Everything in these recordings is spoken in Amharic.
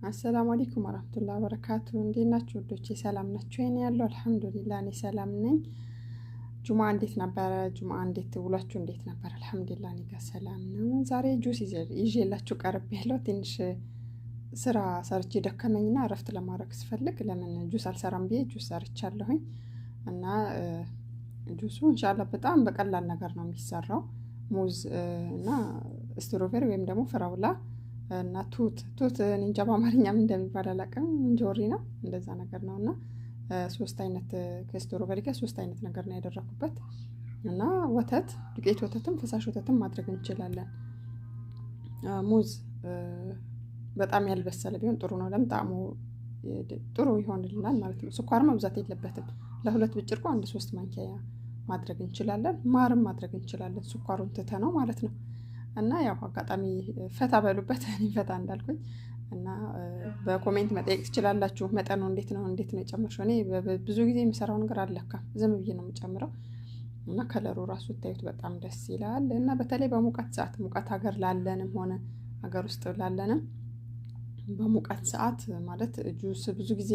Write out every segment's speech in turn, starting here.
አሰላሙ አለይኩም ወራህመቱላሂ ወበረካቱ። እንዴት ናችሁ ውዶቼ? ሰላም ናችሁ? እኔ ያለው አልሐምዱሊላህ እኔ ሰላም ነኝ። ጁማ እንዴት ነበረ? ጁማ እንዴት ውላችሁ እንዴት ነበር? አልሐምዱሊላህ እኔ ጋር ሰላም ነው። ዛሬ ጁስ ይዤላችሁ ቀርብ ያለው ትንሽ ስራ ሰርቼ ደከመኝና እረፍት ለማድረግ ስፈልግ ለምን ጁስ አልሰራም ብዬ ጁስ ሰርቻለሁኝ እና ጁሱ ኢንሻአላህ በጣም በቀላል ነገር ነው የሚሰራው። ሙዝ እና ስትሮቤሪ ወይም ደግሞ ፍራውላ እና ቱት እንጃ በአማርኛም እንደሚባል አላውቅም። እንጆሪ ነው እንደዛ ነገር ነው። እና ሶስት አይነት ከስትሮቤሪ ጋር ሶስት አይነት ነገር ነው ያደረኩበት እና ወተት፣ ዱቄት ወተትም ፈሳሽ ወተትም ማድረግ እንችላለን። ሙዝ በጣም ያልበሰለ ቢሆን ጥሩ ነው። ለምጣሙ ጥሩ ይሆንልናል ማለት ነው። ስኳር መብዛት የለበትም። ለሁለት ብርጭቆ 1-3 ማንኪያ ማድረግ እንችላለን። ማርም ማድረግ እንችላለን ስኳሩን ትተነው ማለት ነው። እና ያው አጋጣሚ ፈታ በሉበት እኔ ፈታ እንዳልኩኝ እና በኮሜንት መጠየቅ ትችላላችሁ። መጠኑ እንዴት ነው የጨመርሽው? እኔ ብዙ ጊዜ የሚሰራው ነገር አለካም ዝም ብዬ ነው የምጨምረው እና ከለሩ ራሱ ታዩት በጣም ደስ ይላል። እና በተለይ በሙቀት ሰዓት ሙቀት ሀገር ላለንም ሆነ ሀገር ውስጥ ላለንም በሙቀት ሰዓት ማለት ጁስ ብዙ ጊዜ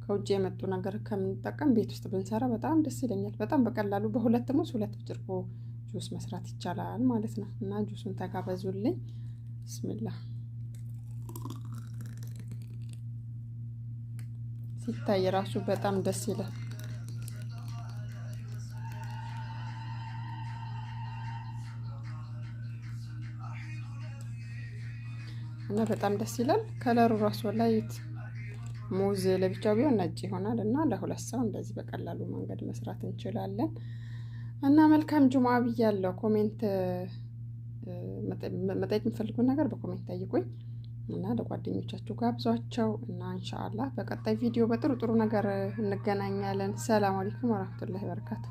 ከውጭ የመጡ ነገር ከምንጠቀም ቤት ውስጥ ብንሰራ በጣም ደስ ይለኛል። በጣም በቀላሉ በሁለት ሙዝ 2 ብርጭቆ ጁስ መስራት ይቻላል ማለት ነው። እና ጁሱን ተጋበዙልኝ። ብስሚላህ ሲታይ ራሱ በጣም ደስ ይላል እና በጣም ደስ ይላል ከለሩ ራሱ ላይ ሙዝ ለብቻው ቢሆን ነጭ ይሆናል እና ለሁለት ሰው እንደዚህ በቀላሉ መንገድ መስራት እንችላለን። እና መልካም ጁምዓ ብያለሁ። ኮሜንት መጠየቅ የምፈልጉን ነገር በኮሜንት ጠይቁኝ እና ለጓደኞቻችሁ ጋብዟቸው እና ኢንሻአላህ በቀጣይ ቪዲዮ በጥሩ ነገር እንገናኛለን። ሰላም አለይኩም ወራህመቱላሂ ወበረካቱ።